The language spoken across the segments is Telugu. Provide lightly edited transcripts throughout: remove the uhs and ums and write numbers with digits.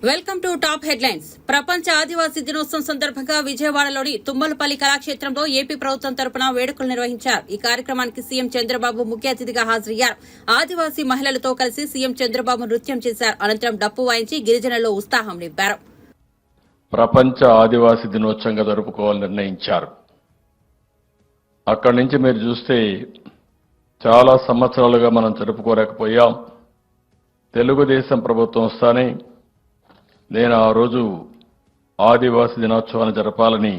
Welcome to top headlines. ప్రపంచ ఆదివాసీ దినోత్సవం సందర్భంగా విజయవాడలోని తుమ్మలపల్లి కళాక్షేత్రంలో ఏపీ ప్రభుత్వం తరపున వేడుకలు నిర్వహించారు. ఈ కార్యక్రమానికి సీఎం చంద్రబాబు ముఖ్య అతిథిగా హాజరయ్యారు. ఆదివాసీ మహిళలతో కలిసి సీఎం చంద్రబాబు నృత్యం చేశారు. అనంతరం డప్పు వాయించి గిరిజనుల్లో ఉత్సాహం నింపారు. ప్రపంచ ఆదివాసీ దినోత్సవంగా జరుపుకోవాలని నిర్ణయించారు. అక్కడి నుంచి మీరు చూస్తే చాలా సంవత్సరాలుగా మనం జరుపుకోలేకపోయాం. తెలుగుదేశం ప్రభుత్వం వస్తానే నేను ఆ రోజు ఆదివాసీ దినోత్సవాన్ని జరపాలని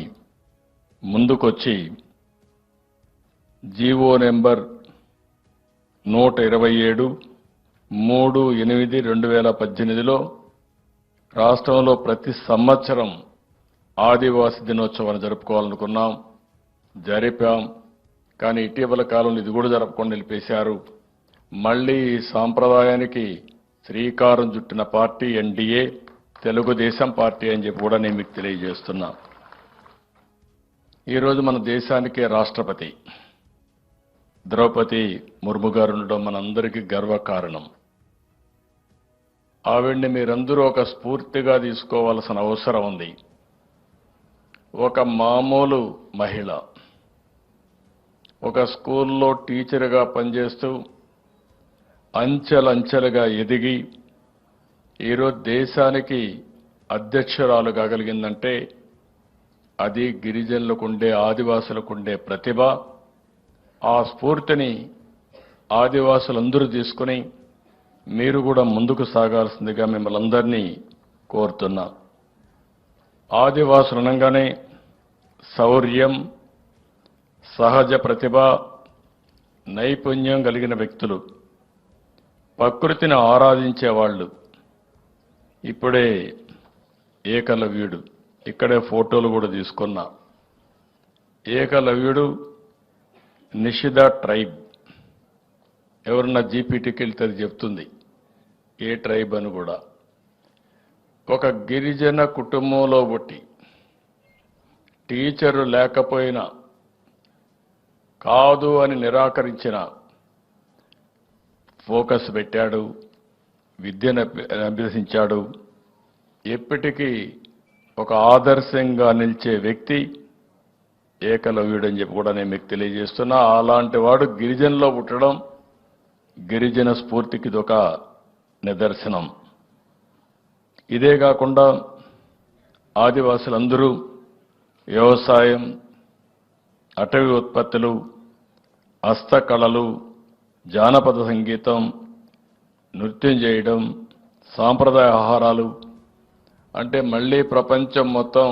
ముందుకొచ్చి జీవో నెంబర్ 127 3/8/2018లో రాష్ట్రంలో ప్రతి సంవత్సరం ఆదివాసీ దినోత్సవాన్ని జరుపుకోవాలనుకున్నాం, జరిపాం. కానీ ఇటీవల కాలంలో ఇది కూడా జరపకుండా నిలిపేశారు. మళ్లీ ఈ సాంప్రదాయానికి శ్రీకారం చుట్టిన పార్టీ ఎన్డీఏ తెలుగుదేశం పార్టీ అని చెప్పి కూడా నేను మీకు తెలియజేస్తున్నా. ఈరోజు మన దేశానికే రాష్ట్రపతి ద్రౌపది ముర్ము గారు ఉండడం మనందరికీ గర్వకారణం. ఆవిడ్ని మీరందరూ ఒక స్ఫూర్తిగా తీసుకోవాల్సిన అవసరం ఉంది. ఒక మామూలు మహిళ ఒక స్కూల్లో టీచర్గా పనిచేస్తూ అంచెలంచెలుగా ఎదిగి ఈరోజు దేశానికి అధ్యక్షురాలు కాగలిగిందంటే అది గిరిజనులకుండే ఆదివాసులకుండే ప్రతిభ. ఆ స్ఫూర్తిని ఆదివాసులందరూ తీసుకుని మీరు కూడా ముందుకు సాగాల్సిందిగా మిమ్మల్ని అందరినీ కోరుతున్నా. ఆదివాసులు అనగానే శౌర్యం, సహజ ప్రతిభ, నైపుణ్యం కలిగిన వ్యక్తులు, ప్రకృతిని ఆరాధించేవాళ్ళు. ఇప్పుడే ఏకలవ్యుడు ఇక్కడే ఫోటోలు కూడా తీసుకున్నా. ఏకలవ్యుడు నిషిద ట్రైబ్. ఎవరన్నా జీపీటీకి వెళ్తే అది చెప్తుంది ఏ ట్రైబ్ అని కూడా. ఒక గిరిజన కుటుంబంలో పుట్టి టీచరు లేకపోయినా కాదు అని నిరాకరించిన ఫోకస్ పెట్టాడు, విద్యను అభ్యసించాడు. ఎప్పటికీ ఒక ఆదర్శంగా నిలిచే వ్యక్తి ఏకలవ్యుడు అని చెప్పి కూడా నేను మీకు తెలియజేస్తున్నా. అలాంటి వాడు గిరిజనలో పుట్టడం గిరిజన స్ఫూర్తికి ఇదొక నిదర్శనం. ఇదే కాకుండా ఆదివాసులందరూ వ్యవసాయం, అటవీ ఉత్పత్తులు, హస్తకళలు, జానపద సంగీతం, నృత్యం చేయడం, సాంప్రదాయ ఆహారాలు అంటే మళ్ళీ ప్రపంచం మొత్తం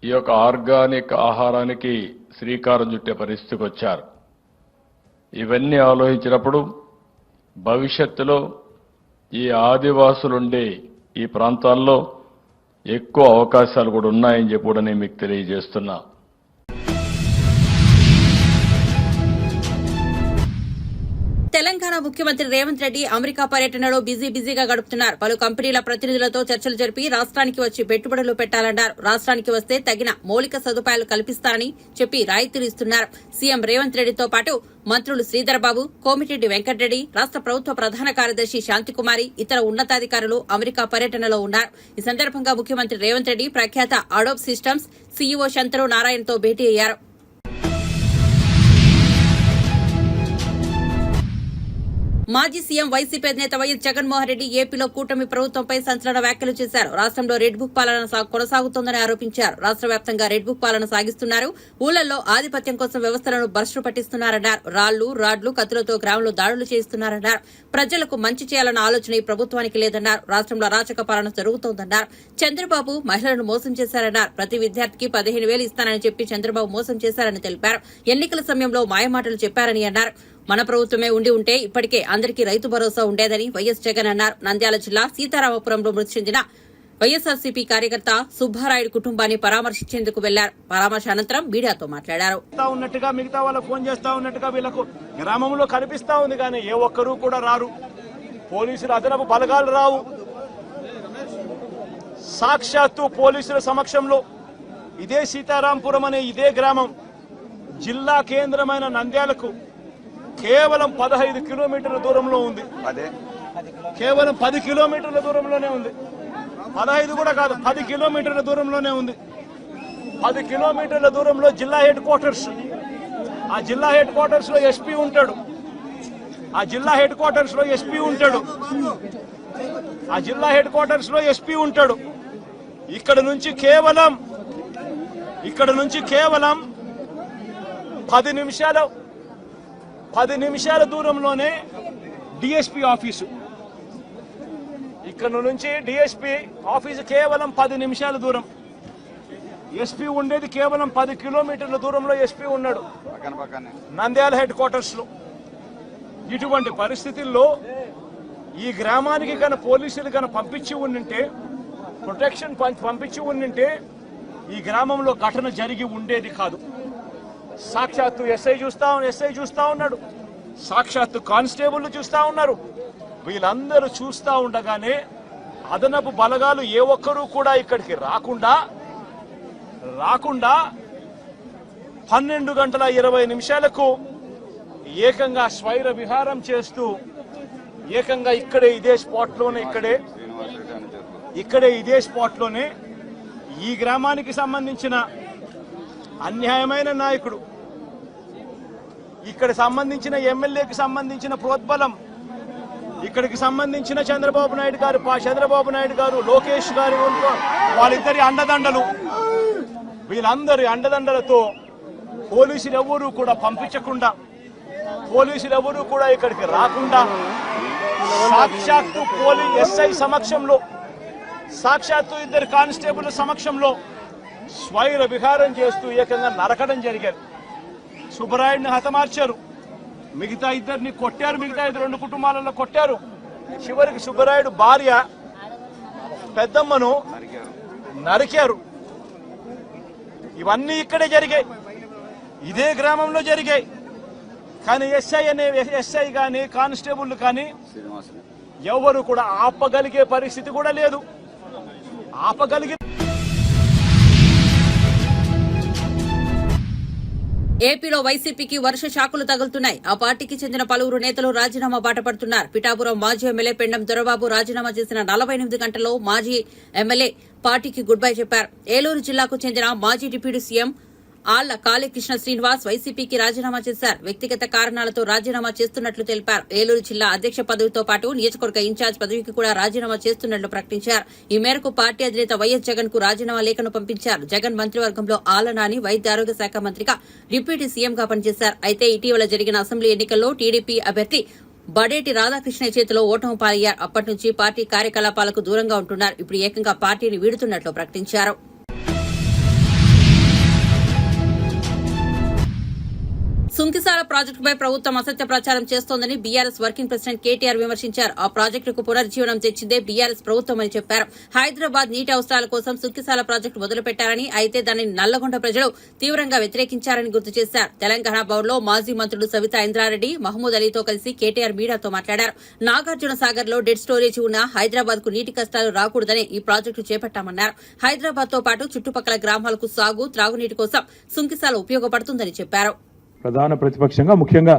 ఈ యొక్క ఆర్గానిక్ ఆహారానికి శ్రీకారం చుట్టే పరిస్థితికి వచ్చారు. ఇవన్నీ ఆలోచించినప్పుడు భవిష్యత్తులో ఈ ఆదివాసులుండే ఈ ప్రాంతాల్లో ఎక్కువ అవకాశాలు కూడా ఉన్నాయని చెప్పి కూడా నేను మీకు తెలియజేస్తున్నా. తెలంగాణ ముఖ్యమంత్రి రేవంత్ రెడ్డి అమెరికా పర్యటనలో బిజీగా గడుపుతున్నారు. పలు కంపెనీల ప్రతినిధులతో చర్చలు జరిపి రాష్ట్రానికి వచ్చి పెట్టుబడులు పెట్టాలన్నారు. రాష్ట్రానికి వస్తే తగిన మౌలిక సదుపాయాలు కల్పిస్తారని చెప్పి రాయితీలు ఇస్తున్నారు. సీఎం రేవంత్ రెడ్డితో పాటు మంత్రులు శ్రీధర్బాబు, కోమిటిరెడ్డి వెంకటరెడ్డి, రాష్ట్ర ప్రభుత్వ ప్రధాన కార్యదర్శి శాంతికుమారి, ఇతర ఉన్నతాధికారులు అమెరికా పర్యటనలో ఉన్నారు. ఈ సందర్భంగా ముఖ్యమంత్రి రేవంత్ రెడ్డి ప్రఖ్యాత అడోబ్ సిస్టమ్స్ సీఈఓ శంతరు నారాయణతో భేటీ అయ్యారు. మాజీ సీఎం వైసీపీ అధినేత వైఎస్ జగన్మోహన్ రెడ్డి ఏపీలో కూటమి ప్రభుత్వంపై సంచలన వ్యాఖ్యలు చేశారు. రాష్ట్రంలో రెడ్ బుక్ పాలన కొనసాగుతోందని ఆరోపించారు. రాష్ట్ర వ్యాప్తంగా రెడ్ బుక్ పాలన సాగిస్తున్నారు. ఊళ్లలో ఆధిపత్యం కోసం వ్యవస్థలను భ్రష్టు పట్టిస్తున్నారన్నారు. రాడ్లు, కత్తులతో గ్రామంలో దాడులు చేస్తున్నారన్నారు. ప్రజలకు మంచి చేయాలన్న ఆలోచన ఈ ప్రభుత్వానికి లేదన్నారు. రాష్ట్రంలో అరాచక పాలన జరుగుతోందన్నారు. చంద్రబాబు మహిళలను మోసం చేశారన్నారు. ప్రతి విద్యార్థికి 15,000 ఇస్తానని చెప్పి చంద్రబాబు మోసం చేశారని తెలిపారు. ఎన్నికల సమయంలో మాయమాటలు చెప్పారని అన్నారు. మన ప్రభుత్వమే ఉంటే ఇప్పటికే అందరికీ రైతు భరోసా ఉండేదని వైఎస్ జగన్ అన్నారు. నంద్యాల జిల్లా సీతారామపురంలో మృతి చెందిన వైఎస్ఆర్సీపీ కార్యకర్త సుబ్బారాయుడు కుటుంబాన్ని పరామర్శించేందుకు వెళ్లారు. పరామర్శ అనంతరం మీడియాతో మాట్లాడారు. ఉన్నట్టుగా మిగతా వాళ్ళకు ఫోన్ చేస్తా ఉన్నట్టుగా వీళ్ళకు గ్రామంలో కనిపిస్తా ఉంది, కానీ ఏ ఒక్కరూ కూడా రారు. పోలీసులు అదనపు బలగాలు రావు. సాక్షాత్తు పోలీసుల సమక్షంలో ఇదే సీతారాంపురం అనే ఇదే గ్రామం జిల్లా కేంద్రమైన నంద్యాలకు కేవలం 15 కిలోమీటర్ల దూరంలో ఉంది. కేవలం 10 కిలోమీటర్ల దూరంలోనే ఉంది. 15 కూడా కాదు, 10 కిలోమీటర్ల దూరంలోనే ఉంది. 10 కిలోమీటర్ల దూరంలో జిల్లా హెడ్ క్వార్టర్స్. ఆ జిల్లా హెడ్ క్వార్టర్స్ లో ఎస్పీ ఉంటాడు. ఆ జిల్లా హెడ్ క్వార్టర్స్ లో ఎస్పీ ఉంటాడు. ఆ జిల్లా హెడ్ క్వార్టర్స్ లో ఎస్పీ ఉంటాడు. ఇక్కడ నుంచి కేవలం 10 నిమిషాల దూరంలోనే డిఎస్పీ ఆఫీసు. ఇక్కడ నుంచి డిఎస్పీ ఆఫీసు కేవలం 10 నిమిషాల దూరం. ఎస్పీ ఉండేది కేవలం 10 కిలోమీటర్ల దూరంలో ఎస్పీ ఉన్నాడు నంద్యాల హెడ్ క్వార్టర్స్ లో. ఇటువంటి పరిస్థితుల్లో ఈ గ్రామానికి కనుక పోలీసులు కనుక పంపించి ఉండింటే, ప్రొటెక్షన్ పంపించి ఉండింటే ఈ గ్రామంలో ఘటన జరిగి ఉండేది కాదు. సాక్షాత్తు ఎస్ఐ చూస్తా ఉన్నాడు, సాక్షాత్తు కానిస్టేబుల్ చూస్తా ఉన్నారు. వీళ్ళందరూ చూస్తా ఉండగానే అదనపు బలగాలు ఏ ఒక్కరూ కూడా ఇక్కడికి రాకుండా 12:20 ఏకంగా స్వైర విహారం చేస్తూ ఏకంగా ఇదే స్పాట్ లోనే ఈ గ్రామానికి సంబంధించిన అన్యాయమైన నాయకుడు, ఇక్కడ సంబంధించిన ఎమ్మెల్యేకి సంబంధించిన ప్రోద్బలం, ఇక్కడికి సంబంధించిన చంద్రబాబు నాయుడు గారు లోకేష్ గారు వాళ్ళిద్దరి అండదండలు, వీళ్ళందరి అండదండలతో పోలీసులు ఎవరూ కూడా పంపించకుండా, పోలీసులు ఎవరూ కూడా ఇక్కడికి రాకుండా సాక్షాత్తు ఎస్ఐ సమక్షంలో, సాక్షాత్తు ఇద్దరు కానిస్టేబుల్ సమక్షంలో స్వైర విహారం చేస్తూ ఏకంగా నరకడం జరిగారు. సుబ్బరాయుడిని హతమార్చారు, మిగతా ఇద్దరిని కొట్టారు, మిగతా 2 కుటుంబాలలో కొట్టారు. చివరికి సుబ్బరాయుడు భార్య పెద్దమ్మను నరికారు. ఇవన్నీ ఇక్కడే జరిగాయి, ఇదే గ్రామంలో జరిగాయి. కానీ ఎస్ఐ కానీ కానిస్టేబుల్ కానీ ఎవరు కూడా ఆపగలిగే పరిస్థితి కూడా లేదు. ఏపీలో వైసీపీకి వర్ష షాకులు తగులుతున్నాయి. ఆ పార్టీకి చెందిన పలువురు నేతలు రాజీనామా బాట పడుతున్నారు. పిఠాపురం మాజీ ఎమ్మెల్యే పెండం దొరబాబు రాజీనామా చేసిన 48 గంటల్లో మాజీ ఎమ్మెల్యే పార్టీకి గుడ్ బై చెప్పారు. ఏలూరు జిల్లాకు చెందిన మాజీ డిప్యూటీ సీఎం ఆళ్ల కాళీకృష్ణ శ్రీనివాస్ వైసీపీకి రాజీనామా చేశారు. వ్యక్తిగత కారణాలతో రాజీనామా చేస్తున్నట్లు తెలిపారు. ఏలూరు జిల్లా అధ్యక్ష పదవితో పాటు నియోజకవర్గ ఇన్ఛార్జ్ పదవికి కూడా రాజీనామా చేస్తున్నట్లు ప్రకటించారు. ఈ మేరకు పార్టీ అధినేత వైఎస్ జగన్ కు రాజీనామా లేఖను పంపించారు. జగన్ మంత్రివర్గంలో ఆళ్ల నాని వైద్య ఆరోగ్య శాఖ మంత్రిగా డిప్యూటీ సీఎంగా పనిచేశారు. అయితే ఇటీవల జరిగిన అసెంబ్లీ ఎన్నికల్లో టీడీపీ అభ్యర్థి బడేటి రాధాకృష్ణ చేతిలో ఓటమి పాలయ్యారు. అప్పటి నుంచి పార్టీ కార్యకలాపాలకు దూరంగా ఉంటున్నారు. ఇప్పుడు ఏకంగా పార్టీని వీడుతున్నట్లు ప్రకటించారు. సుంకిసాల ప్రాజెక్టుపై ప్రభుత్వం అసత్య ప్రచారం చేస్తోందని బీఆర్ఎస్ వర్కింగ్ ప్రెసిడెంట్ కేటీఆర్ విమర్శించారు. ఆ ప్రాజెక్టుకు పునర్జీవనం తెచ్చిందే బీఆర్ఎస్ ప్రభుత్వమని చెప్పారు. హైదరాబాద్ నీటి అవసరాల కోసం సుంకిసాల ప్రాజెక్టు మొదలుపెట్టారని, అయితే దానిని నల్లగొండ ప్రజలు తీవ్రంగా వ్యతిరేకించారని గుర్తు చేశారు. తెలంగాణ భవన్లో మాజీ మంత్రులు సవితా ఇంద్రారెడ్డి, మహమూద్ అలీతో కలిసి కేటీఆర్ మీడియాతో మాట్లాడారు. నాగార్జున సాగర్ లో డెడ్ స్టోరేజ్ ఉన్న హైదరాబాద్ కు నీటి కష్టాలు రాకూడదని ఈ ప్రాజెక్టు చేపట్టామన్నారు. హైదరాబాద్ తో పాటు చుట్టుపక్కల గ్రామాలకు సాగు, త్రాగునీటి కోసం సుంకిసాల ఉపయోగపడుతుందని చెప్పారు. ప్రధాన ప్రతిపక్షంగా ముఖ్యంగా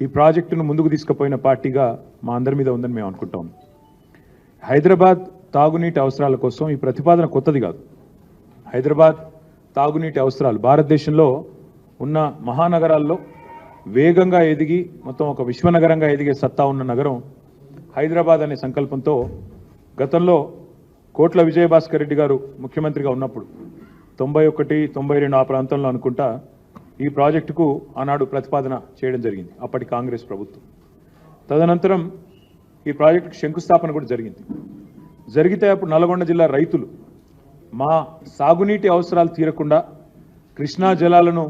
ఈ ప్రాజెక్టును ముందుకు తీసుకుపోయిన పార్టీగా మా అందరి మీద ఉందని మేము అనుకుంటాం. హైదరాబాద్ తాగునీటి అవసరాల కోసం ఈ ప్రతిపాదన కొత్తది కాదు. హైదరాబాద్ తాగునీటి అవసరాలు భారతదేశంలో ఉన్న మహానగరాల్లో వేగంగా ఎదిగి మొత్తం ఒక విశ్వనగరంగా ఎదిగే సత్తా ఉన్న నగరం హైదరాబాద్ అనే సంకల్పంతో గతంలో కోట్ల విజయభాస్కర్ రెడ్డి గారు ముఖ్యమంత్రిగా ఉన్నప్పుడు 91, 92 ఆ ప్రాంతంలో అనుకుంటా ఈ ప్రాజెక్టుకు ఆనాడు ప్రతిపాదన చేయడం జరిగింది అప్పటి కాంగ్రెస్ ప్రభుత్వం. తదనంతరం ఈ ప్రాజెక్టుకు శంకుస్థాపన కూడా జరిగింది. జరిగితే అప్పుడు నల్గొండ జిల్లా రైతులు మా సాగునీటి అవసరాలు తీరకుండా కృష్ణా జలాలను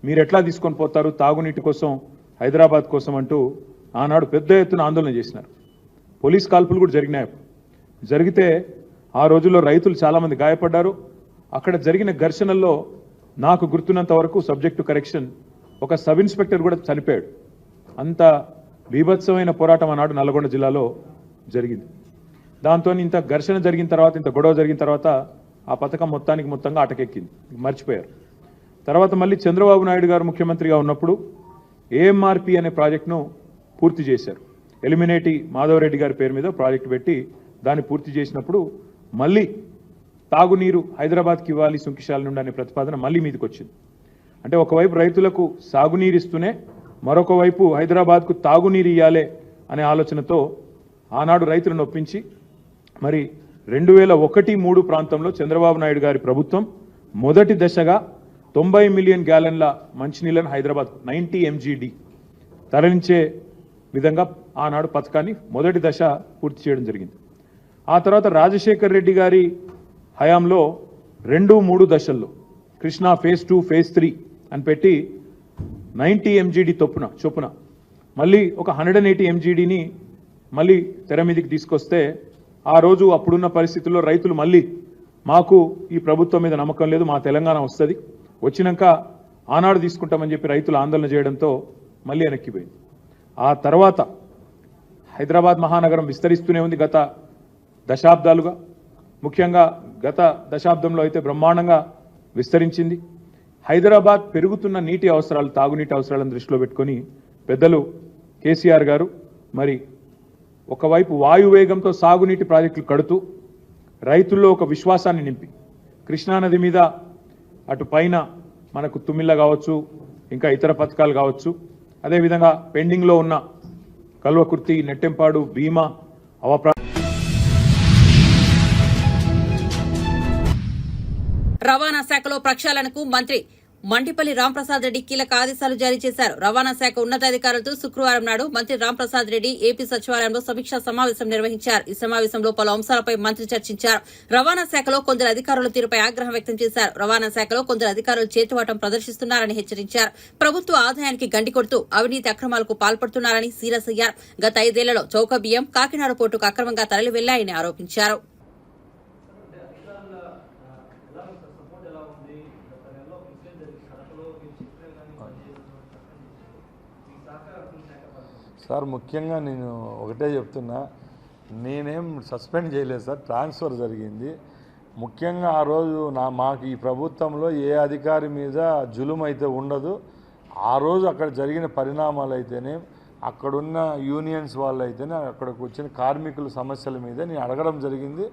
మీరెట్లా తీసుకొని పోతారు తాగునీటి కోసం హైదరాబాద్ కోసం అంటూ ఆనాడు పెద్ద ఎత్తున ఆందోళన చేసినారు. పోలీస్ కాల్పులు కూడా జరిగినాయి. జరిగితే ఆ రోజుల్లో రైతులు చాలామంది గాయపడ్డారు. అక్కడ జరిగిన ఘర్షణల్లో నాకు గుర్తున్నంత వరకు సబ్జెక్టు కరెక్షన్ ఒక సబ్ ఇన్స్పెక్టర్ కూడా చనిపోయాడు. అంత బీభత్సమైన పోరాటం ఆనాడు నల్గొండ జిల్లాలో జరిగింది. దాంతో ఇంత ఘర్షణ జరిగిన తర్వాత, ఇంత గొడవ జరిగిన తర్వాత ఆ పథకం మొత్తంగా అటకెక్కింది, మర్చిపోయారు. తర్వాత మళ్ళీ చంద్రబాబు నాయుడు గారు ముఖ్యమంత్రిగా ఉన్నప్పుడు ఏఎంఆర్పి అనే ప్రాజెక్టును పూర్తి చేశారు. ఎలిమినేటి మాధవరెడ్డి గారి పేరు మీద ప్రాజెక్టు పెట్టి దాన్ని పూర్తి చేసినప్పుడు మళ్ళీ తాగునీరు హైదరాబాద్కి ఇవ్వాలి సుంకిశాల నుండి అనే ప్రతిపాదన మళ్ళీ మీదకి వచ్చింది. అంటే ఒకవైపు రైతులకు సాగునీరు ఇస్తూనే మరొక వైపు హైదరాబాద్కు తాగునీరు ఇవ్వాలి అనే ఆలోచనతో ఆనాడు రైతులను ఒప్పించి మరి 2001-3 ప్రాంతంలో చంద్రబాబు నాయుడు గారి ప్రభుత్వం మొదటి దశగా 90 మిలియన్ గ్యాలన్ల మంచినీళ్ళను హైదరాబాద్ 90 MGD తరలించే విధంగా ఆనాడు పథకాన్ని మొదటి దశ పూర్తి చేయడం జరిగింది. ఆ తర్వాత రాజశేఖర్ రెడ్డి గారి హయాంలో 2-3 దశల్లో కృష్ణా ఫేజ్ 2 ఫేజ్ 3 అని పెట్టి 90 MGD చొప్పున మళ్ళీ ఒక 180 MGDని మళ్ళీ తెర మీదకి తీసుకొస్తే ఆ రోజు అప్పుడున్న పరిస్థితుల్లో రైతులు మళ్ళీ మాకు ఈ ప్రభుత్వం మీద నమ్మకం లేదు, మా తెలంగాణ వస్తుంది, వచ్చినాక ఆనాడు తీసుకుంటామని చెప్పి రైతులు ఆందోళన చేయడంతో మళ్ళీ వెనక్కిపోయింది. ఆ తర్వాత హైదరాబాద్ మహానగరం విస్తరిస్తూనే ఉంది గత దశాబ్దాలుగా. ముఖ్యంగా గత దశాబ్దంలో అయితే బ్రహ్మాండంగా విస్తరించింది. హైదరాబాద్ పెరుగుతున్న నీటి అవసరాలు, తాగునీటి అవసరాలను దృష్టిలో పెట్టుకొని పెద్దలు కేసీఆర్ గారు మరి ఒకవైపు వాయువేగంతో సాగునీటి ప్రాజెక్టులు కడుతూ రైతుల్లో ఒక విశ్వాసాన్ని నింపి కృష్ణానది మీద అటు పైన మనకు తుమ్మిళ్ళ కావచ్చు, ఇంకా ఇతర పథకాలు కావచ్చు, అదేవిధంగా పెండింగ్లో ఉన్న కల్వకుర్తి, నెట్టెంపాడు, భీమా రవాణా శాఖలో ప్రక్షాళనకు మంత్రి మండిపల్లి రాంప్రసాద్ రెడ్డి కీలక ఆదేశాలు జారీ చేశారు. రవాణా శాఖ ఉన్నతాధికారులతో శుక్రవారం నాడు మంత్రి రాంప్రసాద్ రెడ్డి ఏపీ సచివాలయంలో సమీక్షా సమావేశం నిర్వహించారు. ఈ సమావేశంలో పలు అంశాలపై మంత్రి చర్చించారు. రవాణా శాఖలో కొందరు అధికారుల తీరుపై ఆగ్రహం వ్యక్తం చేశారు. రవాణా శాఖలో కొందరు అధికారులు చేతువాటం ప్రదర్శిస్తున్నారని హెచ్చరించారు. ప్రభుత్వ ఆదాయానికి గండి కొడుతూ అవినీతి అక్రమాలకు పాల్పడుతున్నారని సీరియస్ అయ్యారు. గత 5 ఏళ్లలో చౌక బియ్యం కాకినాడ పోర్టుకు అక్రమంగా తరలి వెళ్లాయని ఆరోపించారు. సార్ ముఖ్యంగా నేను ఒకటే చెప్తున్నా, నేనేం సస్పెండ్ చేయలేదు సార్, ట్రాన్స్ఫర్ జరిగింది. ముఖ్యంగా ఆ రోజు మాకు ఈ ప్రభుత్వంలో ఏ అధికారి మీద జులుం అయితే ఉండదు. ఆ రోజు అక్కడ జరిగిన పరిణామాలు అయితేనే, అక్కడున్న యూనియన్స్ వాళ్ళు అయితేనే, అక్కడికి వచ్చిన కార్మికుల సమస్యల మీద నేను అడగడం జరిగింది.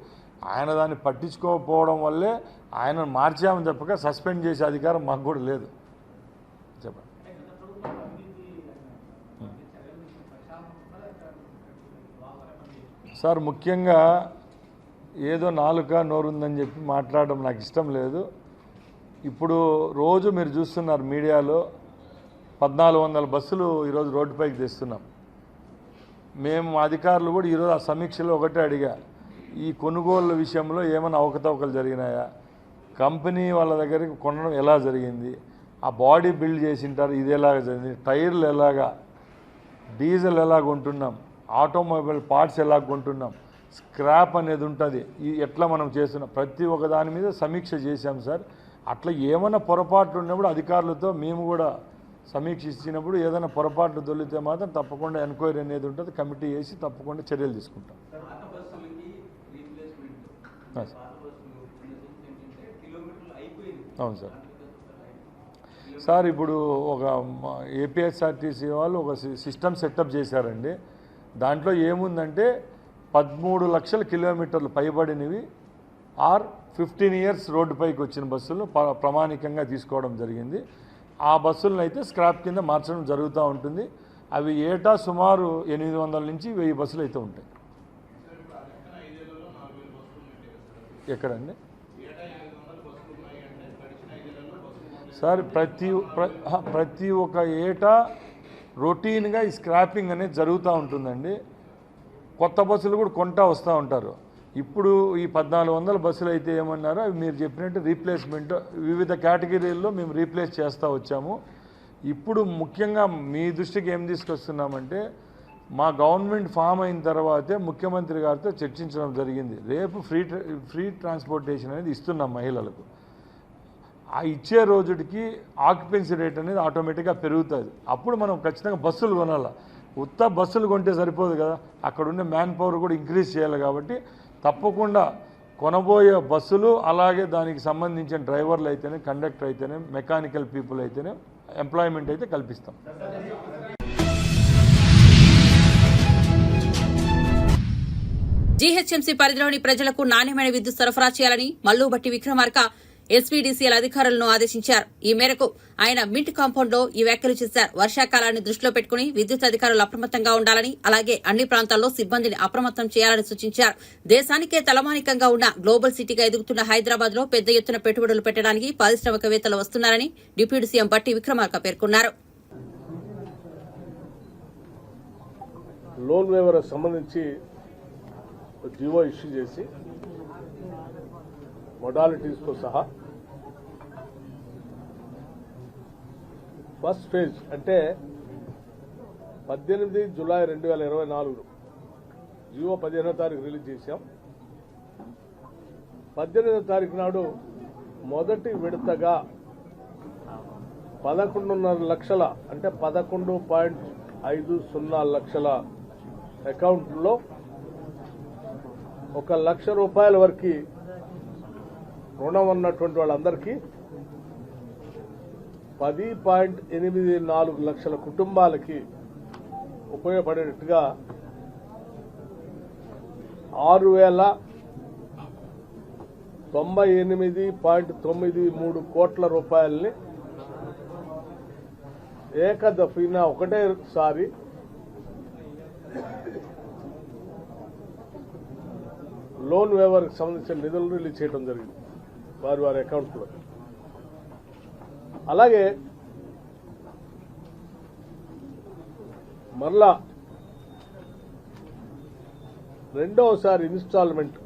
ఆయన దాన్ని పట్టించుకోకపోవడం వల్లే ఆయన మార్చామని చెప్పక సస్పెండ్ చేసే అధికారం మాకు కూడా లేదు. చెప్పండి సార్. ముఖ్యంగా ఏదో నాలుక నోరుందని చెప్పి మాట్లాడడం నాకు ఇష్టం లేదు. ఇప్పుడు రోజు మీరు చూస్తున్నారు మీడియాలో 1400 బస్సులు ఈరోజు రోడ్డుపైకి తెస్తున్నాం. మేము అధికారులు కూడా ఈరోజు ఆ సమీక్షలో ఒకటే అడిగా, ఈ కొనుగోళ్ల విషయంలో ఏమైనా అవకతవకలు జరిగినాయా, కంపెనీ వాళ్ళ దగ్గరికి కొనడం ఎలా జరిగింది, ఆ బాడీ బిల్డ్ చేసింటారు ఇది ఎలాగ జరిగింది, టైర్లు ఎలాగా, డీజిల్ ఎలాగ ఉంటున్నాం, ఆటోమొబైల్ పార్ట్స్ ఎలా కొంటున్నాం, స్క్రాప్ అనేది ఉంటుంది, ఎట్లా మనం చేస్తున్నాం, ప్రతి ఒక్క దాని మీద సమీక్ష చేశాం సార్. అట్లా ఏమైనా పొరపాట్లు ఉన్నప్పుడు అధికారులతో మేము కూడా సమీక్షించినప్పుడు ఏదైనా పొరపాట్లు దొరికితే మాత్రం తప్పకుండా ఎంక్వైరీ అనేది ఉంటుంది, కమిటీ వేసి తప్పకుండా చర్యలు తీసుకుంటాం. అవును సార్. సార్ ఇప్పుడు ఒక ఏపీఎస్ఆర్టీసీ వాళ్ళు ఒక సిస్టమ్ సెటప్ చేశారండి. దాంట్లో ఏముందంటే 13 లక్షల కిలోమీటర్లు పైబడినవి ఆర్ 15 ఇయర్స్ రోడ్డుపైకి వచ్చిన బస్సులు ప్రామాణికంగా తీసుకోవడం జరిగింది. ఆ బస్సులను అయితే స్క్రాప్ కింద మార్చడం జరుగుతూ ఉంటుంది. అవి ఏటా సుమారు 800 నుంచి 1000 బస్సులు అయితే ఉంటాయి. ఎక్కడండి సార్? ప్రతి ఒక్క ఏటా రొటీన్గా ఈ స్క్రాపింగ్ అనేది జరుగుతూ ఉంటుందండి. కొత్త బస్సులు కూడా కొంటా వస్తూ ఉంటారు. ఇప్పుడు ఈ 1400 బస్సులు అయితే ఏమన్నారో అవి మీరు చెప్పినట్టు రీప్లేస్మెంట్ వివిధ కేటగిరీల్లో మేము రీప్లేస్ చేస్తూ వచ్చాము. ఇప్పుడు ముఖ్యంగా మీ దృష్టికి ఏం తీసుకొస్తున్నామంటే, మా గవర్నమెంట్ ఫామ్ అయిన తర్వాతే ముఖ్యమంత్రి గారితో చర్చించడం జరిగింది. రేపు ఫ్రీ ట్రాన్స్పోర్టేషన్ అనేది ఇస్తున్నాం మహిళలకు. ఆ ఇచ్చే రోజుకి ఆక్యుపెన్సీ రేట్ అనేది ఆటోమేటిక్గా పెరుగుతుంది. అప్పుడు మనం ఖచ్చితంగా బస్సులు కొనాలి. ఉత్త బస్సులు కొంటే సరిపోదు కదా, అక్కడున్న మ్యాన్ పవర్ కూడా ఇంక్రీజ్ చేయాలి. కాబట్టి తప్పకుండా కొనబోయే బస్సులు అలాగే దానికి సంబంధించిన డ్రైవర్లు అయితేనే, కండక్టర్ అయితేనే, మెకానికల్ పీపుల్ అయితేనే ఎంప్లాయ్మెంట్ అయితే కల్పిస్తాం. జీహెచ్ఎంసీ పరిధిలోని ప్రజలకు నాణ్యమైన విద్యుత్ సరఫరా చేయాలని మల్లుబట్టి విక్రమార్క ఎస్పీడీసీఎల్ అధికారులను ఆదేశించారు. ఈ మేరకు ఆయన మింట్ కాంపౌండ్ లో ఈ వ్యాఖ్యలు చేశారు. వర్షాకాలాన్ని దృష్టిలో పెట్టుకుని విద్యుత్ అధికారులు అప్రమత్తంగా ఉండాలని, అలాగే అన్ని ప్రాంతాల్లో సిబ్బందిని అప్రమత్తం చేయాలని సూచించారు. దేశానికే తలమానికంగా ఉన్న గ్లోబల్ సిటీగా ఎదుగుతున్న హైదరాబాద్ లో పెద్ద ఎత్తున పెట్టుబడులు పెట్టడానికి పారిశ్రామికవేత్తలు వస్తున్నారని డిప్యూటీ సీఎం బట్టి విక్రమార్క పేర్కొన్నారు. లోన్ వేవర్ సంబంధించి జీవో ఇష్యూ చేసి మొడాలిటీస్తో సహా ఫస్ట్ ఫేజ్ అంటే 18 జూలై 2024 జీవో 15వ తారీఖు రిలీజ్ చేశాం. 18వ తారీఖు నాడు మొదటి విడతగా 11.5 లక్షల అంటే 11.50 లక్షల అకౌంట్లో 1 లక్ష రూపాయల వరకు రుణం ఉన్నటువంటి వాళ్ళందరికీ 10.84 లక్షల కుటుంబాలకి ఉపయోగపడేటట్టుగా 6,098.93 కోట్ల రూపాయలని ఏకదఫీనా ఒకటేసారి లోన్ వేవర్కి సంబంధించిన నిధులను రిలీజ్ చేయడం జరిగింది వారి అకౌంట్లో. అలాగే మరలా రెండవసారి ఇన్స్టాల్మెంట్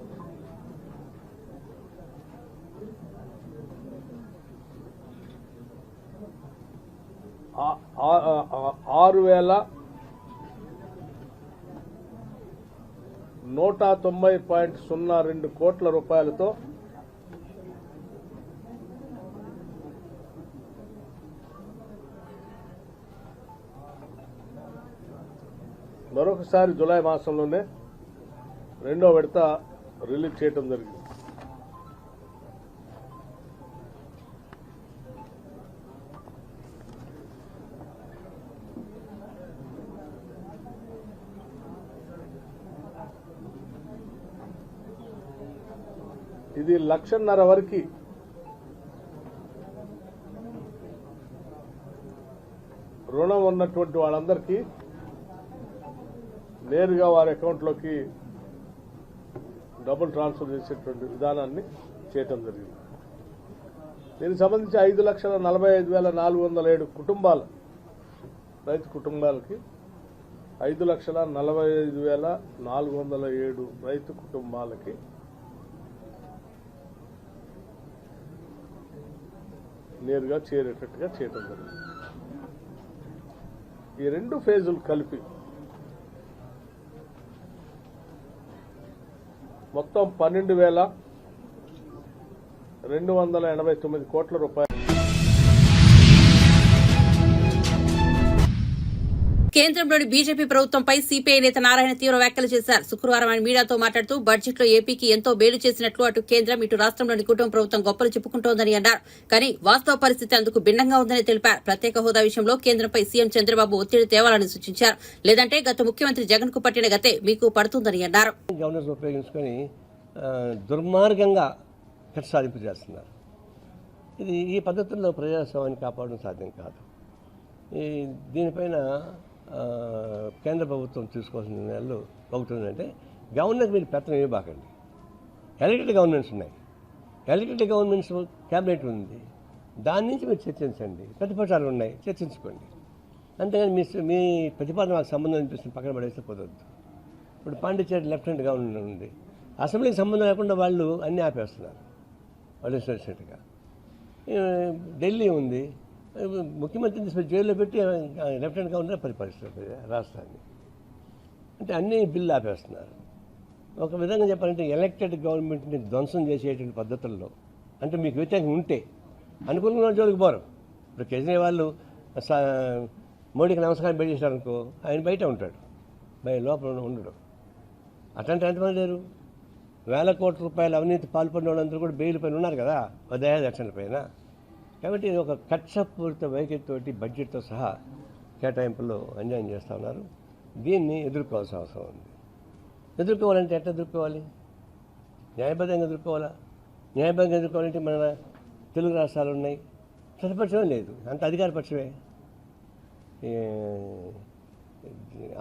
6,190.02 కోట్ల రూపాయలతో మరొకసారి జూలై మాసంలోనే రెండో విడత రిలీజ్ చేయడం జరిగింది. ఇది 1.5 లక్షల వరకు రుణం ఉన్నటువంటి వాళ్ళందరికీ నేరుగా వారి అకౌంట్లోకి డబ్బులు ట్రాన్స్ఫర్ చేసేటువంటి విధానాన్ని చేయటం జరిగింది. దీనికి సంబంధించి 5,45,407 కుటుంబాలు రైతు కుటుంబాలకి 5,45,407 రైతు కుటుంబాలకి నేరుగా చేరేటట్టుగా చేయటం జరిగింది. ఈ 2 ఫేజులు కలిపి మొత్తం 12,289 కోట్ల రూపాయలు. కేంద్రంలోని బీజేపీ ప్రభుత్వంపై సిపిఐ నేత నారాయణ తీవ్ర వ్యాఖ్యలు చేశారు. శుక్రవారం ఆయన మీడియాతో మాట్లాడుతూ బడ్జెట్ లో ఏపీకి ఎంతో మేలు చేసినట్లు అటు కేంద్రం ఇటు రాష్ట్రంలోని కుటుంబ ప్రభుత్వం గొప్పలు చెప్పుకుంటోందని అన్నారు. కానీ వాస్తవ పరిస్థితి అందుకు భిన్నంగా ఉందని తెలిపారు. ప్రత్యేక హోదా విషయంలో కేంద్రంపై సీఎం చంద్రబాబు ఒత్తిడి తేవాలని సూచించారు. లేదంటే గత ముఖ్యమంత్రి జగన్ కు పట్టిన గతే మీకు పడుతుందని అన్నారు. గవర్నర్స్ ఉపయోగించుకొని దుర్మార్గంగా ఖర్చు సాధింపు చేస్తున్నారు. ఈ పద్ధతుల్లో ప్రజాస్వామ్యాన్ని కాపాడడం సాధ్యం కాదు. దీనిపైన కేంద్ర ప్రభుత్వం తీసుకోవాల్సిన నిర్ణయాలు ఒకటి ఉందంటే గవర్నర్కి మీరు పెత్తనం ఇవ్వబాకండి. ఎలక్టెడ్ గవర్నమెంట్స్ ఉన్నాయి, ఎలక్టెడ్ గవర్నమెంట్స్ క్యాబినెట్ ఉంది, దాని నుంచి మీరు చర్చించండి. ప్రతిపక్షాలు ఉన్నాయి, చర్చించుకోండి. అంతేగాని మీ ప్రతిపాదన మాకు సంబంధం అనిపిస్తుంది పక్కన పడేస్తే కుదరదు. ఇప్పుడు పాండిచేరి లెఫ్టినెంట్ గవర్నర్ ఉంది, అసెంబ్లీకి సంబంధం లేకుండా వాళ్ళు అన్నీ ఆపేస్తున్నారు వాళ్ళు ఇచ్చినట్టుగా. ఢిల్లీ ఉంది, ముఖ్యమంత్రిని తీసుకొని జైల్లో పెట్టి లెఫ్టినెంట్ గవర్నర్ పరిపాలిస్తారు రాష్ట్రాన్ని. అంటే అన్ని బిల్లు ఆపేస్తున్నారు. ఒక విధంగా చెప్పాలంటే ఎలక్టెడ్ గవర్నమెంట్ని ధ్వంసం చేసేటువంటి పద్ధతుల్లో అంటే మీకు వ్యతిరేకం ఉంటే అనుకూలంగా జోలికి పోరు. ఇప్పుడు కేజ్రీవాల్ మోడీకి నమస్కారం పెట్టేసారనుకో ఆయన బయట ఉంటాడు, లోపల ఉండడు. అట్లాంటి ఎంతమంది లేరు? 1,000 కోట్ల రూపాయల అవినీతి పాల్పడిన వాళ్ళందరూ కూడా బెయిల్ పైన ఉన్నారు కదా, దయాదక్షిణ పైన. కాబట్టి ఇది ఒక కక్షపూరిత వైఖరితోటి బడ్జెట్తో సహా కేటాయింపుల్లో అన్యాయం చేస్తూ ఉన్నారు. దీన్ని ఎదుర్కోవాల్సిన అవసరం ఉంది. ఎదుర్కోవాలంటే ఎట్లా ఎదుర్కోవాలి? న్యాయబద్ధంగా ఎదుర్కోవాలా? న్యాయబద్ధంగా ఎదుర్కోవాలంటే మన తెలుగు రాష్ట్రాలు ఉన్నాయి, ప్రతిపక్షమే లేదు, అంత అధికారపక్షమే.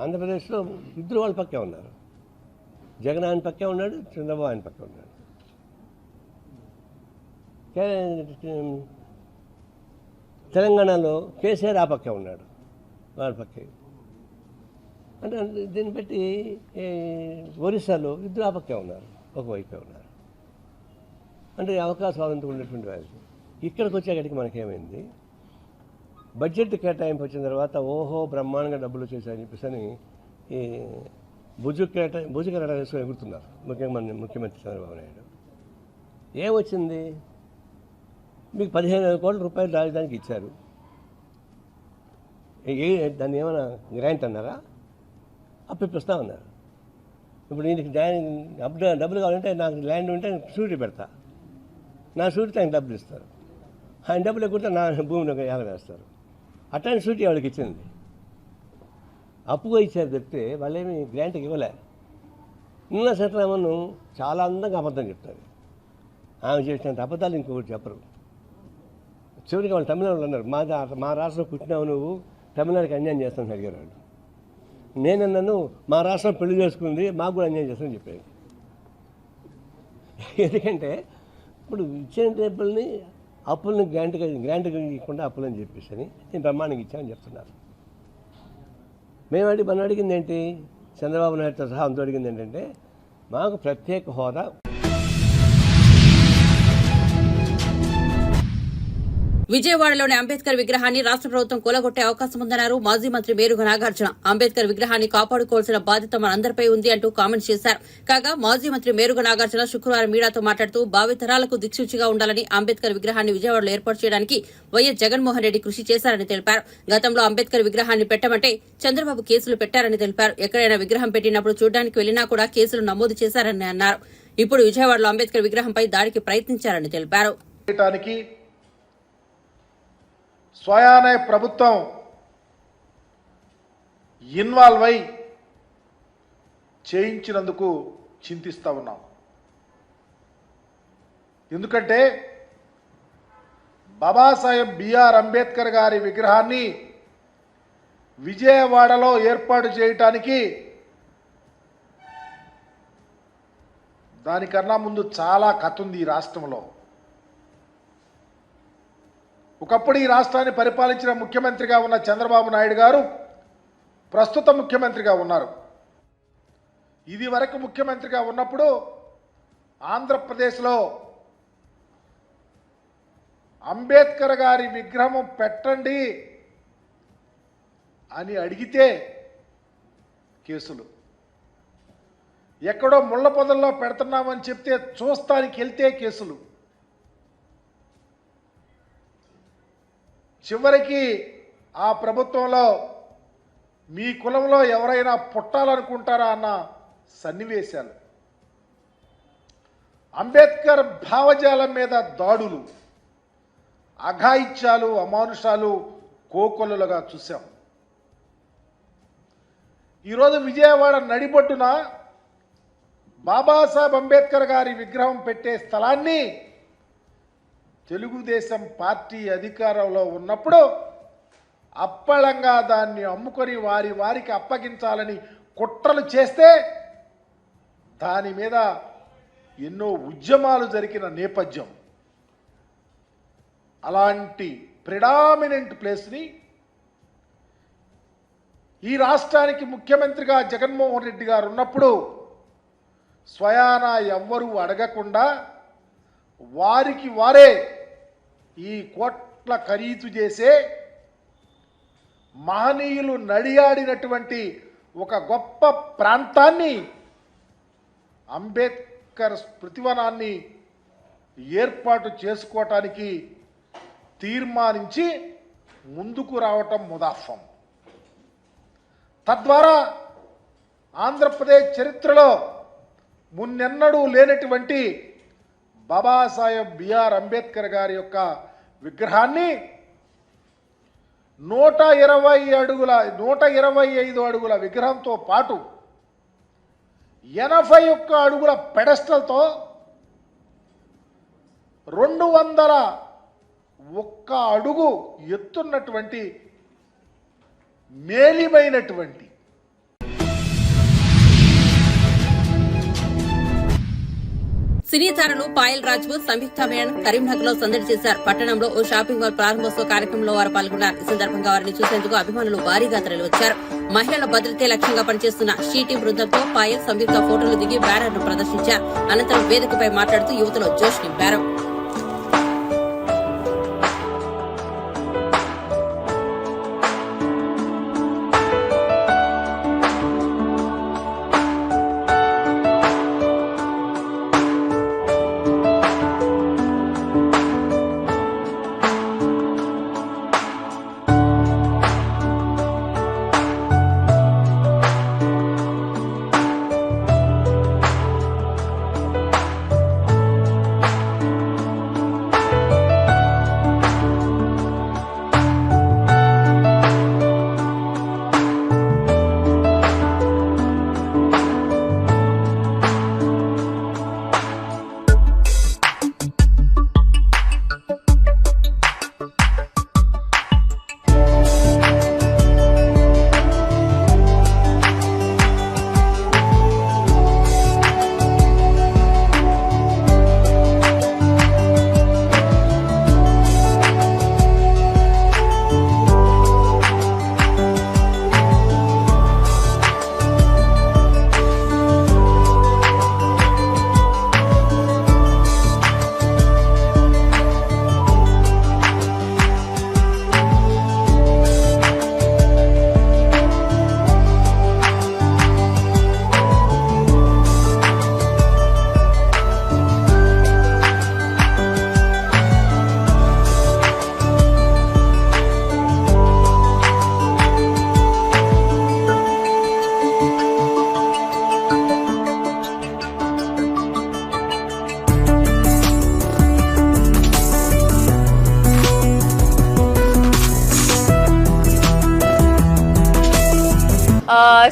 ఆంధ్రప్రదేశ్లో ఇద్దరు వాళ్ళ పక్కే ఉన్నారు. జగన్ ఆయన పక్కే ఉన్నాడు, చంద్రబాబు ఆయన పక్కే ఉన్నాడు. తెలంగాణలో కేసీఆర్ ఆ పక్కే ఉన్నాడు, వాళ్ళ పక్కే. అంటే దీన్ని బట్టి ఒరిస్సాలో ఇద్దరు ఆ పక్కే ఉన్నారు, ఒకవైపే ఉన్నారు. అంటే అవకాశాలు ఉన్నటువంటి వాళ్ళకి ఇక్కడికి వచ్చేకటికి మనకేమైంది, బడ్జెట్ కేటాయింపు వచ్చిన తర్వాత ఓహో బ్రహ్మాండంగా డబ్బులు వచ్చేసాయని చెప్పేసి ఈ భుజు కేటాయింపు వేసుకొని ఎగురుతున్నారు ముఖ్యమంత్రి చంద్రబాబు నాయుడు. ఏమొచ్చింది? మీకు 15,000 కోట్ల రూపాయలు రాజధానికి ఇచ్చారు. దాన్ని ఏమైనా గ్రాంట్ అన్నారా? అప్పిస్తా ఉన్నారు. ఇప్పుడు దీనికి డబ్బులు కావాలంటే నాకు ల్యాండ్ ఉంటే షూరిటీ పెడతా, నా షూరిటీ ఆయన డబ్బులు ఇస్తారు. ఆయన డబ్బులు ఎక్కితే నా భూమిని వేస్తారు. అట్లాంటి షూరిటీ వాళ్ళకి ఇచ్చింది. అప్పుగా ఇచ్చారు చెప్తే వాళ్ళేమి గ్రాంట్కి ఇవ్వలే. నిన్న సీతారామన్ చాలా అందంగా అబద్ధం చెప్తారు. ఆమె చేసినంత అబద్ధాలు ఇంకొకటి చెప్పరు. చివరికి వాళ్ళు తమిళనాడులో అన్నారు, మా రాష్ట్రంలో పుట్టినావు నువ్వు, తమిళనాడుకి అన్యాయం చేస్తానని అడిగారు వాళ్ళు. నన్ను మా రాష్ట్రం పెళ్లి చేసుకుంది, మాకు కూడా అన్యాయం చేస్తానని చెప్పాను. ఎందుకంటే ఇప్పుడు ఇచ్చిన డబ్బుల్ని అప్పుల్ని గ్రాంట్గా ఇవ్వకుండా అప్పులని చెప్పేసి నేను బ్రహ్మాండంగా ఇచ్చామని చెప్తున్నారు. మనం అడిగింది ఏంటి? చంద్రబాబు నాయుడుతో సహా అంతా అడిగింది ఏంటంటే మాకు ప్రత్యేక హోదా. విజయవాడలోని అంబేద్కర్ విగ్రహాన్ని రాష్ట్ర ప్రభుత్వం కూలగొట్టే అవకాశం ఉందన్నారు మాజీ మంత్రి మేరుగ నాగార్జున. అంబేద్కర్ విగ్రహాన్ని కాపాడుకోవాల్సిన బాధ్యత మనందరిపై ఉంది అంటూ కామెంట్స్ చేశారు. కాగా మాజీ మంత్రి మేరుగ నాగార్జున శుక్రవారం మీడియాతో మాట్లాడుతూ భావితరాలకు దిక్సూచిగా ఉండాలని అంబేద్కర్ విగ్రహాన్ని విజయవాడలో ఏర్పాటు చేయడానికి వైఎస్ జగన్మోహన్ రెడ్డి కృషి చేశారని తెలిపారు. గతంలో అంబేద్కర్ విగ్రహాన్ని పెట్టమంటే చంద్రబాబు కేసులు పెట్టారని తెలిపారు. ఎక్కడైనా విగ్రహం పెట్టినప్పుడు చూడడానికి వెళ్లినా కూడా కేసులు నమోదు చేశారని అన్నారు. ఇప్పుడు విజయవాడలో అంబేద్కర్ విగ్రహంపై దాడికి ప్రయత్నించారని తెలిపారు. స్వయాన ప్రభుత్వం ఇన్వాల్వ్ అయి చేయించినందుకు చింతిస్తూ ఉన్నాం. ఎందుకంటే బాబాసాహెబ్ బిఆర్ అంబేద్కర్ గారి విగ్రహాన్ని విజయవాడలో ఏర్పాటు చేయటానికి దానికన్నా ముందు చాలా కథ ఉంది ఈ రాష్ట్రంలో. ఒకప్పుడు ఈ రాష్ట్రాన్ని పరిపాలించిన ముఖ్యమంత్రిగా ఉన్న చంద్రబాబు నాయుడు గారు ప్రస్తుత ముఖ్యమంత్రిగా ఉన్నారు. ఇది వరకు ముఖ్యమంత్రిగా ఉన్నప్పుడు ఆంధ్రప్రదేశ్లో అంబేద్కర్ గారి విగ్రహం పెట్టండి అని అడిగితే కేసులు, ఎక్కడో ముళ్ళ పొదల్లో పెడుతున్నామని చెప్తే చూస్తానికి వెళ్తే కేసులు, చివరికి ఆ ప్రభుత్వంలో మీ కులంలో ఎవరైనా పుట్టాలనుకుంటారా అన్న సన్నివేశాలు, అంబేద్కర్ భావజాలం మీద దాడులు, అఘాయిత్యాలు, అమానుషాలు కోకొల్లులుగా చూశాం. ఈరోజు విజయవాడ నడిబొడ్డున బాబాసాహెబ్ అంబేద్కర్ గారి విగ్రహం పెట్టే స్థలాన్ని తెలుగుదేశం పార్టీ అధికారంలో ఉన్నప్పుడు అప్పళంగా దాన్ని అమ్ముకొని వారికి అప్పగించాలని కుట్రలు చేస్తే దాని మీద ఎన్నో ఉద్యమాలు జరిగిన నేపథ్యం. అలాంటి ప్రిడామినెంట్ ప్లేస్ని ఈ రాష్ట్రానికి ముఖ్యమంత్రిగా జగన్మోహన్ రెడ్డి గారు ఉన్నప్పుడు స్వయాన ఎవ్వరూ అడగకుండా వారికి వారే ఈ కోట్ల ఖరీదు చేసే మహనీయులు నడియాడినటువంటి ఒక గొప్ప ప్రాంతాన్ని, అంబేద్కర్ స్మృతివనాన్ని ఏర్పాటు చేసుకోవటానికి తీర్మానించి ముందుకు రావటం ముదాఫం. తద్వారా ఆంధ్రప్రదేశ్ చరిత్రలో మున్నెన్నడూ లేనటువంటి బాబాసాహెబ్ బిఆర్ అంబేద్కర్ గారి యొక్క విగ్రహాన్ని 125 అడుగుల విగ్రహంతో పాటు 81 అడుగుల పెడస్టల్తో 201 అడుగు ఎత్తున్నటువంటి మేలిమైనటువంటి సినీ తారలు పాయల్ రాజ్పూత్, సంయుక్త మేనన్ కరీంనగర్ లో సందడి చేశారు. పట్టణంలో ఓ షాపింగ్ మాల్ ప్రారంభోత్సవ కార్యక్రమంలో వారు పాల్గొన్నారు. ఈ సందర్భంగా వారిని చూసేందుకు అభిమానులు భారీగా తరలివచ్చారు. మహిళల భద్రతే లక్ష్యంగా పనిచేస్తున్న షీ టీం బృందంతో పాయల్, సంయుక్త ఫోటోలు దిగి బ్యానర్ ను ప్రదర్శించారు. అనంతరం వేదికపై మాట్లాడుతూ యువతలో జోష్ నింపారు.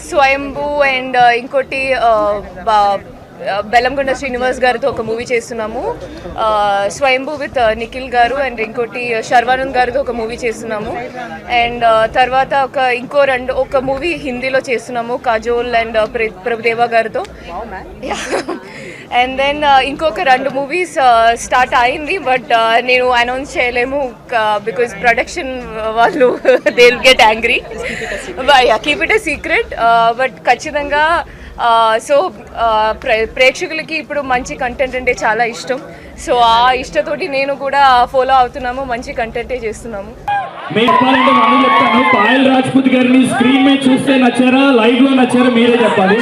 స్వయంభూ అండ్ ఇంకోటి బెల్లంకొండ శ్రీనివాస్ గారితో ఒక మూవీ చేస్తున్నాము. స్వయంభూ విత్ నిఖిల్ గారు అండ్ ఇంకోటి శర్వానంద్ గారితో ఒక మూవీ చేస్తున్నాము. అండ్ తర్వాత ఒక మూవీ హిందీలో చేస్తున్నాము కాజోల్ అండ్ ప్రభుదేవా గారితో. అండ్ దెన్ ఇంకొక 2 మూవీస్ స్టార్ట్ అయింది, బట్ నేను అనౌన్స్ చేయలేము బికాజ్ ప్రొడక్షన్ వాళ్ళు they will get angry. Keep it a secret. But ఖచ్చితంగా సో ప్రేక్షకులకి ఇప్పుడు మంచి కంటెంట్ అంటే చాలా ఇష్టం. సో ఆ ఇష్టతోటి నేను కూడా ఫాలో అవుతున్నాము, మంచి కంటెంటే చేస్తున్నాము. పాయల్ రాజ్పూత్ గారిని స్క్రీన్ మీద చూస్తే నచ్చారా, లైవ్ లో నచ్చారా, మీరే చెప్పాలి.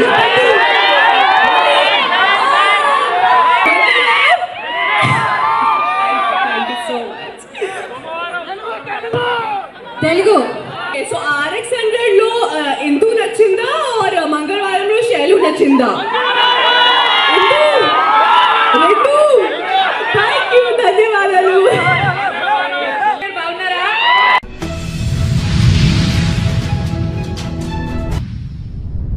తెలుగు సో RX 100 లో ఇందు నచ్చిందా ఆర్ మంగళవారంలో శైలు నచ్చిందా?